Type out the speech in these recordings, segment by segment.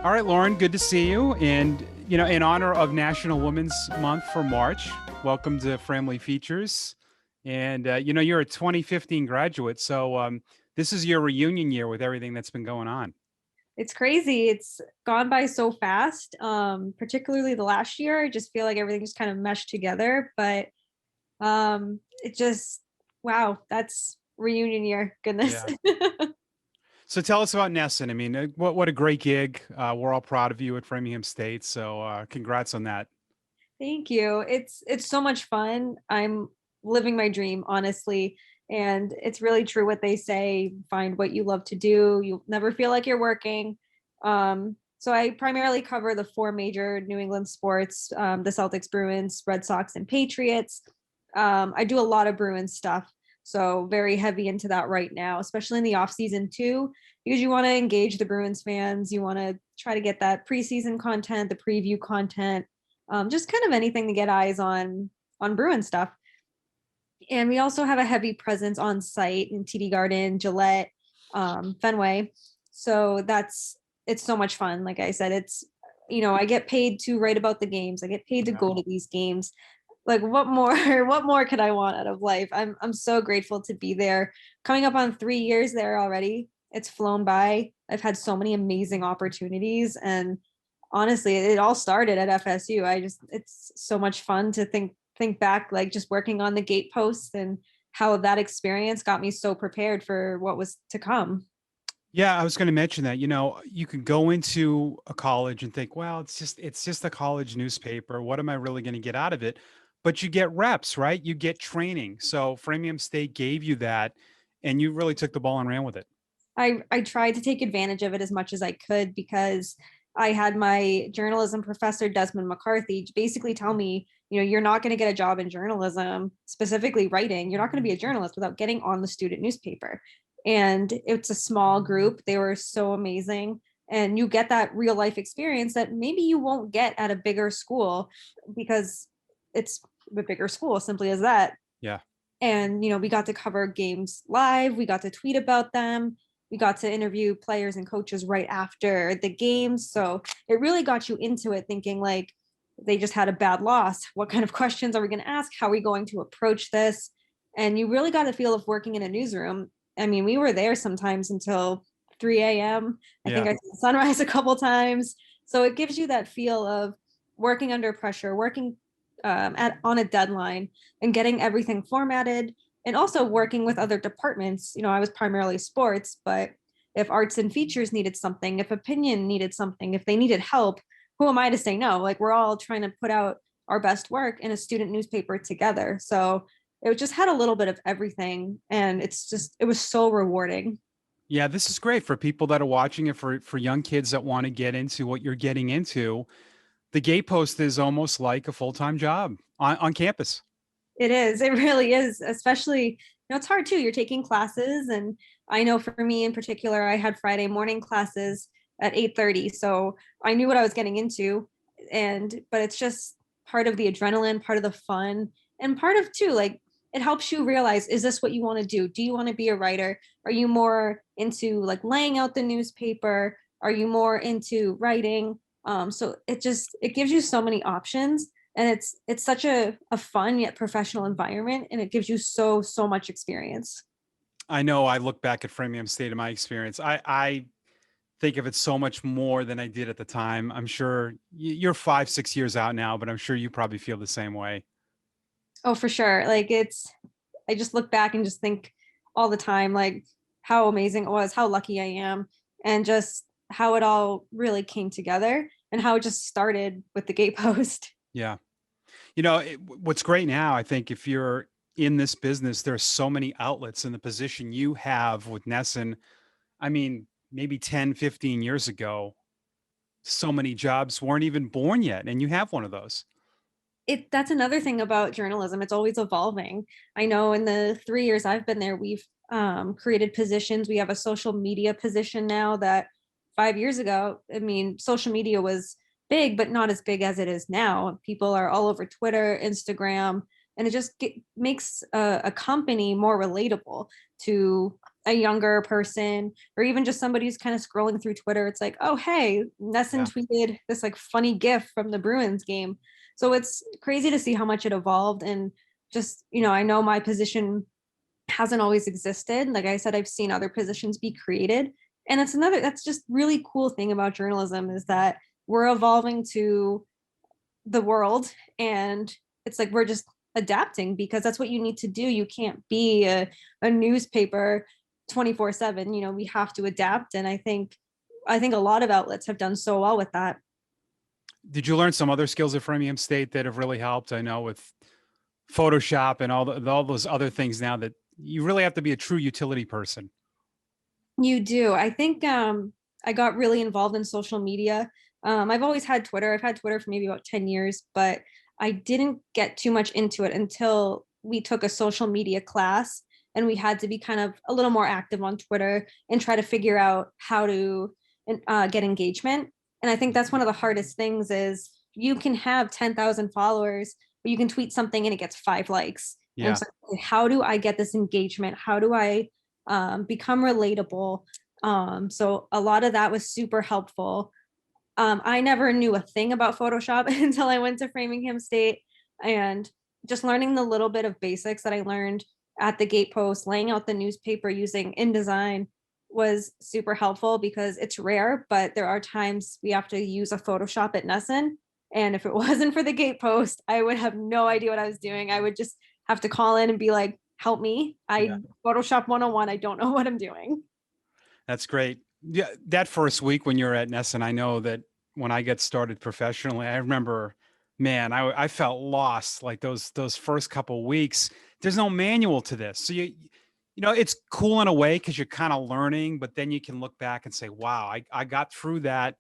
All right, Lauren, good to see you. And, in honor of National Women's Month for March, welcome to fRAMily Features. And, you're a 2015 graduate. So this is your reunion year with everything that's been going on. It's crazy. It's gone by so fast. Particularly the last year. I just feel like everything just kind of meshed together. But it just wow, that's reunion year. Goodness. Yeah. So tell us about NESN. I mean, what a great gig. We're all proud of you at Framingham State. So congrats on that. Thank you. It's so much fun. I'm living my dream, honestly. And it's really true what they say, find what you love to do. You'll never feel like you're working. So I primarily cover the four major New England sports, the Celtics, Bruins, Red Sox, and Patriots. I do a lot of Bruins stuff. So very heavy into that right now, especially in the off season too, because you want to engage the Bruins fans. You want to try to get that preseason content, the preview content, just kind of anything to get eyes on Bruin stuff. And we also have a heavy presence on site in TD Garden, Gillette, Fenway. So it's so much fun. Like I said, I get paid to write about the games. I get paid to Yeah. go to these games. Like what more? What more could I want out of life? I'm so grateful to be there. Coming up on 3 years there already. It's flown by. I've had so many amazing opportunities, and honestly, it all started at FSU. It's so much fun to think back, like just working on the Gatepost and how that experience got me so prepared for what was to come. Yeah, I was going to mention that, you can go into a college and think, well, it's just a college newspaper. What am I really going to get out of it? But you get reps, right? You get training. So Framingham State gave you that and you really took the ball and ran with it. I tried to take advantage of it as much as I could because I had my journalism professor, Desmond McCarthy, basically tell me, you're not going to get a job in journalism, specifically writing. You're not going to be a journalist without getting on the student newspaper. And it's a small group. They were so amazing. And you get that real life experience that maybe you won't get at a bigger school because it's a bigger school, simply as that. Yeah. And we got to cover games live, we got to tweet about them, we got to interview players and coaches right after the games. So it really got you into it, thinking like, they just had a bad loss, what kind of questions are we going to ask, how are we going to approach this? And you really got a feel of working in a newsroom. I mean, we were there sometimes until 3 a.m. I think Yeah. I saw sunrise a couple times. So it gives you that feel of working under pressure, working on a deadline, and getting everything formatted, and also working with other departments. I was primarily sports, but if arts and features needed something, if opinion needed something, if they needed help, who am I to say no? Like, we're all trying to put out our best work in a student newspaper together. So it just had a little bit of everything, and it was so rewarding. Yeah, this is great for people that are watching it, for young kids that want to get into what you're getting into. The Gatepost is almost like a full-time job on campus. It is. It really is. Especially, it's hard too. You're taking classes, and I know for me in particular, I had Friday morning classes at 8:30, so I knew what I was getting into. But it's just part of the adrenaline, part of the fun, and part of too, like, it helps you realize, is this what you want to do? Do you want to be a writer? Are you more into like laying out the newspaper? Are you more into writing? So it gives you so many options, and it's such a fun yet professional environment, and it gives you so much experience. I know I look back at Framingham State in my experience. I think of it so much more than I did at the time. I'm sure you're 5, 6 years out now, but I'm sure you probably feel the same way. Oh, for sure. Like, I just look back and just think all the time, like, how amazing it was, how lucky I am, and just how it all really came together, and how it just started with the Gatepost. Yeah. What's great now, I think if you're in this business, there's so many outlets in the position you have with NESN. I mean, maybe 10, 15 years ago, so many jobs weren't even born yet. And you have one of those. That's another thing about journalism. It's always evolving. I know in the 3 years I've been there, we've created positions. We have a social media position now that 5 years ago, I mean, social media was big, but not as big as it is now. People are all over Twitter, Instagram, and it just makes a company more relatable to a younger person or even just somebody who's kind of scrolling through Twitter, it's like, oh, hey, NESN Yeah. tweeted this like funny GIF from the Bruins game. So it's crazy to see how much it evolved. And just, I know my position hasn't always existed. Like I said, I've seen other positions be created. And that's just really cool thing about journalism is that we're evolving to the world, and it's like we're just adapting because that's what you need to do. You can't be a newspaper 24/7. We have to adapt. And I think a lot of outlets have done so well with that. Did you learn some other skills at Framingham State that have really helped? I know with Photoshop and all those other things now that you really have to be a true utility person. You do. I think I got really involved in social media. I've always had Twitter. I've had Twitter for maybe about 10 years, but I didn't get too much into it until we took a social media class, and we had to be kind of a little more active on Twitter and try to figure out how to get engagement. And I think that's one of the hardest things is you can have 10,000 followers, but you can tweet something and it gets 5 likes. And Yeah. it's like, okay, how do I get this engagement? How do I become relatable? So a lot of that was super helpful. I never knew a thing about Photoshop until I went to Framingham State, and just learning the little bit of basics that I learned at the Gatepost, laying out the newspaper using InDesign was super helpful because it's rare, but there are times we have to use a Photoshop at NESN. And if it wasn't for the Gatepost, I would have no idea what I was doing. I would just have to call in and be like, help me. Yeah. Photoshop 101. I don't know what I'm doing. That's great. Yeah, that first week when you're at NESN, I know that when I get started professionally, I remember, man, I felt lost like those first couple weeks. There's no manual to this. So it's cool in a way because you're kind of learning, but then you can look back and say, wow, I got through that.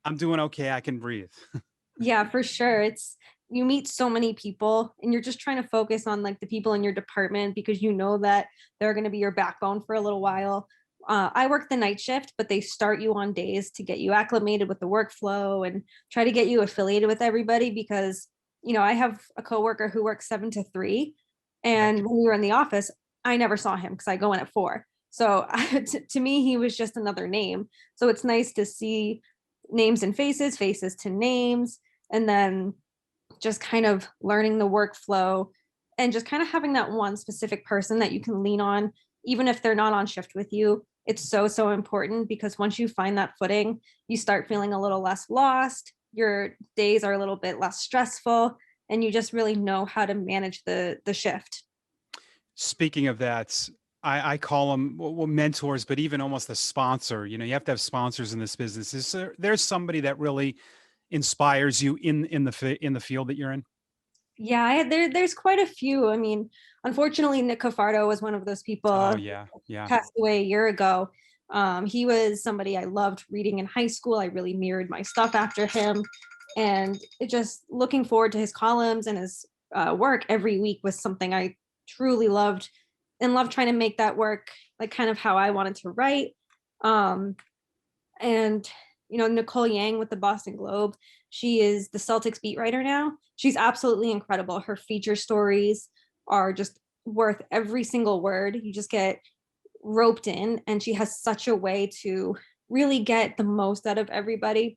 I'm doing okay. I can breathe. Yeah, for sure. You meet so many people and you're just trying to focus on like the people in your department because you know that they're going to be your backbone for a little while. I work the night shift, but they start you on days to get you acclimated with the workflow and try to get you affiliated with everybody because, I have a coworker who works 7 to 3. Okay. And when we were in the office, I never saw him because I go in at 4. So to me, he was just another name. So it's nice to see names and faces, faces to names, and then just kind of learning the workflow and just kind of having that one specific person that you can lean on, even if they're not on shift with you. It's so, so important because once you find that footing, you start feeling a little less lost. Your days are a little bit less stressful, and you just really know how to manage the shift. Speaking of that, I call them mentors, but even almost a sponsor. You have to have sponsors in this business. There's somebody that really inspires you in the field that you're in? Yeah, there's quite a few. I mean, unfortunately, Nick Cafardo was one of those Oh people yeah, yeah. passed away a year ago. He was somebody I loved reading in high school. I really mirrored my stuff after him, and it just looking forward to his columns and his work every week was something I truly loved, and loved trying to make that work like kind of how I wanted to write. Um, and Nicole Yang with the Boston Globe, she is the Celtics beat writer now. She's absolutely incredible. Her feature stories are just worth every single word. You just get roped in, and she has such a way to really get the most out of everybody.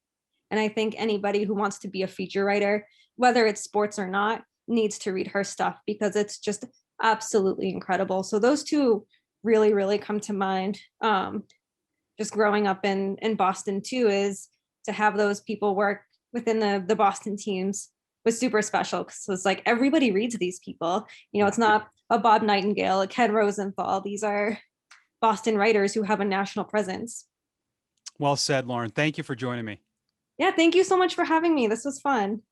And I think anybody who wants to be a feature writer, whether it's sports or not, needs to read her stuff because it's just absolutely incredible. So those two really, really come to mind. Just growing up in Boston too, is to have those people work within the Boston teams was super special because it's like everybody reads these people. Yeah. It's not a Bob Nightingale, a Ken Rosenthal. These are Boston writers who have a national presence. Well said, Lauren. Thank you for joining me. Yeah, thank you so much for having me. This was fun.